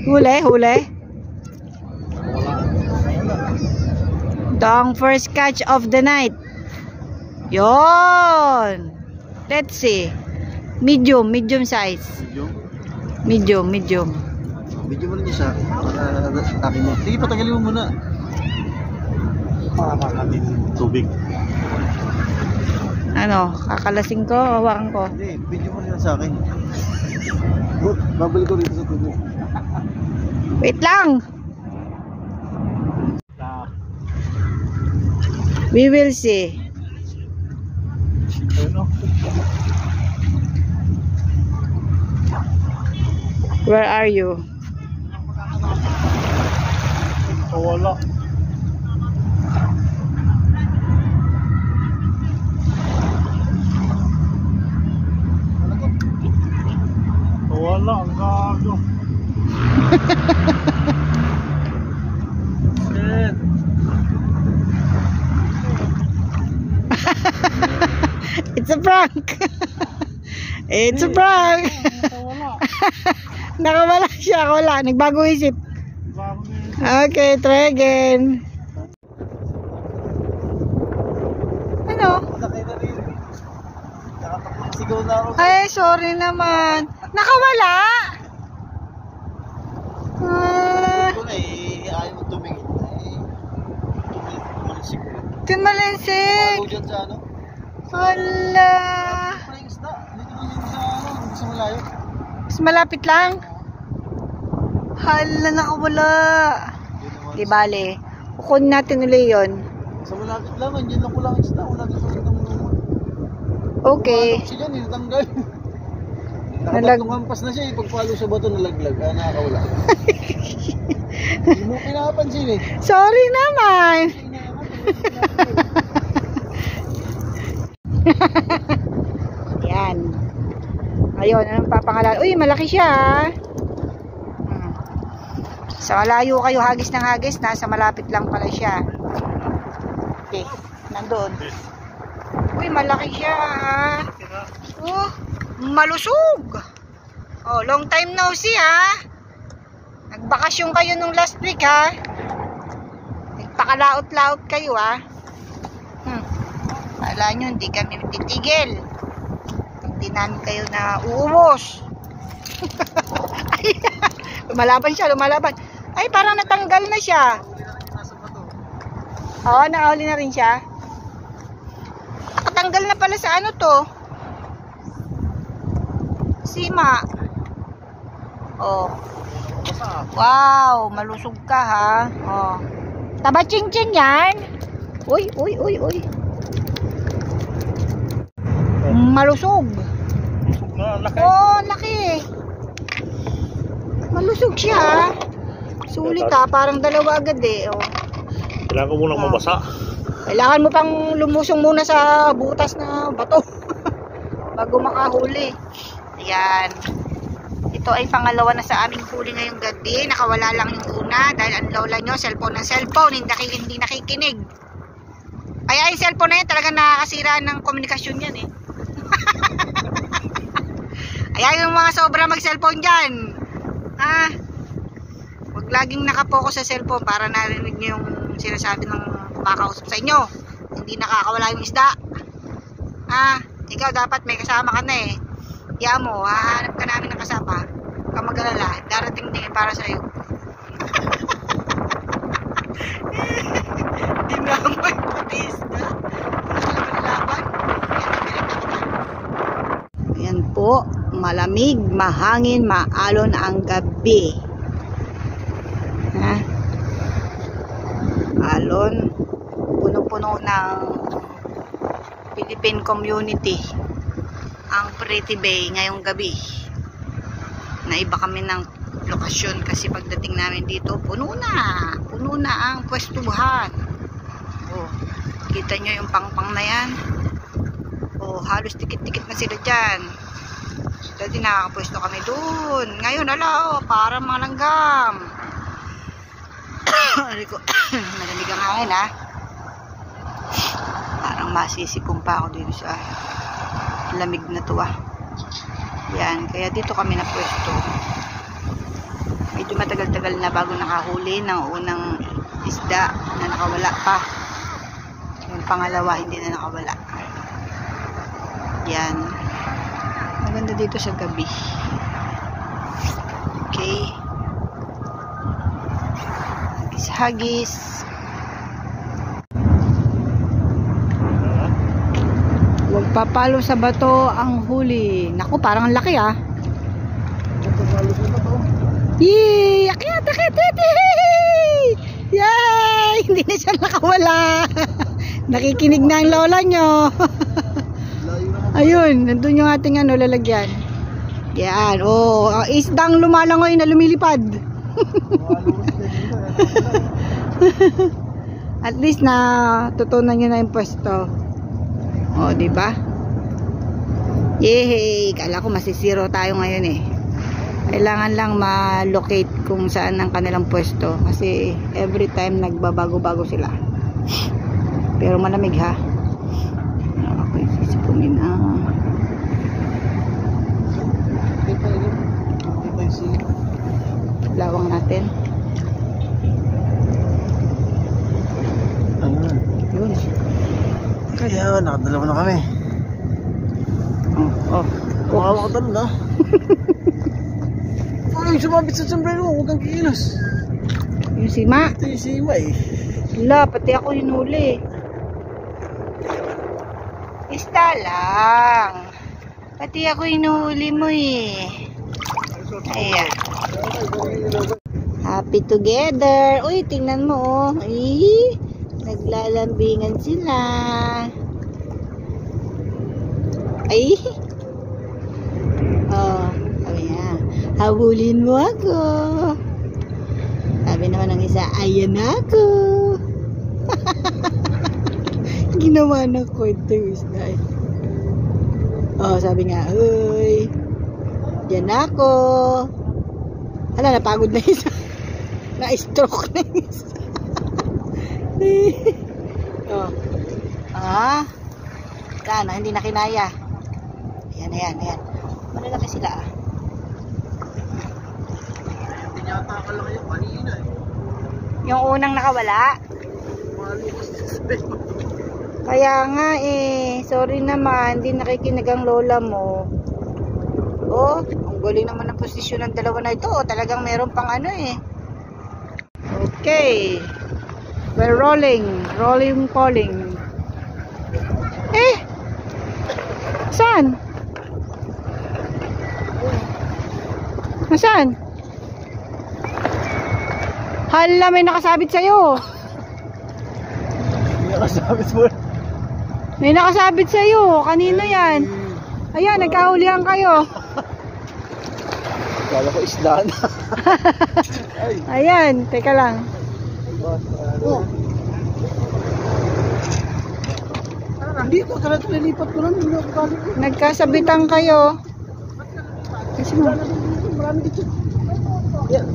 Huli, huli. Ito ang first catch of the night. Yon. Let's see. Medium size. Medium. Medium mo rin isa. Takin mo. Sige, patagalin mo muna. Para makatin tubig. Ano, kakalasing ko, hawakan ko. Hindi, video mo rin sa akin. Babalik ko rito sa tubig. Wait lang. We will see. Where are you? Wala. Wala, ang gago. Shit. It's a prank. It's a prank. Nakawala siya, wala. Nagbago isip. Okay, try again. Ano? Sigaw na ako. Ay, sorry naman. Nakawala. Ito na eh, ayaw mo tumingin. Tumalinsik ko. Tumalinsik. Ako dyan sa ano? Hala. Ito pa yung isda. Dito lang yung sa ano, sa malayo. Mas malapit lang. Hala, nakawala. Di bale. Kukunin natin ulit yun. Sa malapit lang, andyan lang ko lang isda. Wala din sa itong lumot. Okay. Siya dyan, natanggal. Nakabatong hampas na siya eh. Pagpalo sa bato, nalaglag. Ah, nakakawala. Hindi mo pinapansin eh. Sorry naman. Yan. Ayun, anong papangalan? Uy, malaki siya. Sa malayo kayo hagis ng hagis, nasa malapit lang pala siya. Okay, nandoon. Uy, malaki siya. Oh, malusog. Oh, long time no see ha. Nagbakasyon kayo nung last week ha. Nagpakalaot-laot kayo ha. Kala nyo, hindi kami titigil. Hindi namin kayo na uubos. Lumalaban siya, lumalaban. Ay, parang natanggal na siya. Oo, nakahuli na rin siya. Nakatanggal na pala sa ano to. Sima. Oh. Wow, malusog ka ha. Oh. Taba ching-ching yan. Uy. Malusog. Laki. Oh, laki. Malusog siya. Sulit ha, parang dalawa agad eh. Oh. Kailangan ko munang mabasa. Kailangan mo pang lumusong muna sa butas na bato bago makahuli. Ayan. Ito ay pangalawa na sa aming huli ngayong gabi. Nakawala lang yung una dahil ang lola nyo, cellphone ng cellphone, hindi nakikinig. Kaya yung cellphone na yan talagang nakakasira ng komunikasyon yan eh. Ayan yung mga sobra mag-cellphone dyan. Huwag laging nakapokus sa cellphone para narinig nyo yung sinasabi ng kumakausap sa inyo. Hindi nakakawala yung isda. Ikaw dapat may kasama ka na eh. Kaya mo, hahanap ka namin ng kasama. Huwag kang mag-alala, darating din para sa'yo. Hindi na ako may pati isda. Ayan po, malamig, mahangin, maalon ang gabi. Alon, puno-puno ng Philippine community ang Pretty Bay ngayong gabi. Naiba kami ng lokasyon kasi pagdating namin dito puno na ang pwestuhan. Oh, kita nyo yung pangpang na yan. Oh, halos tikit-tikit na sila dyan. Dati nakakapwesto kami dun. Ngayon ala, parang mga langgam. Malamig ang hangin ha. Parang masisikong pa ako dito sa lamig na to Yan, kaya dito kami na pwesto. Medyo matagal-tagal na bago nakahuli ng unang isda na nakawala pa. Yung pangalawa hindi na nakawala. Yan. Maganda dito sa gabi. Okay. Hagis. Huwag papalo sa bato ang huli. Naku, parang ang laki ah. Yee! Akyat! Yay! Hindi na siya nakawala. Nakikinig na ang lola nyo. Ayun, nandun yung ating lalagyan. Yan, oh, isdang lumalangoy na lumilipad. At least na tutunan nyo na yung pwesto. Oh, di ba? Yehey! Kala ko masisiro tayo ngayon eh. Kailangan lang ma-locate kung saan ang kanilang pwesto kasi every time nagbabago-bago sila. Pero malamig ha. Okay, sisipunin na. Lawang natin. Yun. Kaya nakadalawa na kami. Oh. Kumawa ka na. Yung sumabit sa sombrero, huwag kang kikilos. Yung sima. Ito yung sima eh. Wala, pati ako hinuli. Isda lang. Pati ako hinuli mo eh. Ayan. Happy together. Uy, tingnan mo oh. Ay, naglalambingan sila. Ay. Oh, ayan. Habulin mo ako. Sabi naman ng isa, ayan ako. Ginawa ng kwento yung isda. Oh, sabi nga, uy, dyan ako. Hala, napagod na isa. Na-stroke na isa. Oh. Ah. Sana, hindi na kinaya. Ayan. Malalaki sila ah. Yata ka lang yung kanina eh. Yung unang nakawala? Malukas sa spell. Kaya nga eh. Sorry naman, hindi nakikinig ang lola mo. Oh, ang galing naman ang posisyon ng dalawa na ito. Talagang meron pang ano eh. Okay. We're rolling. Calling. Eh! Saan? Nasaan? Hala, may nakasabit sa'yo. Nakasabit mo. May nakasabit sa'yo. Kanino yan? Ayan, nagkahulihan kayo. Kala ko isda na. Ayan, teka lang. Oh. Dito, talaga nilipat ko lang. Nagkasabitan kayo. Kasi mo. Marami dito. Yan.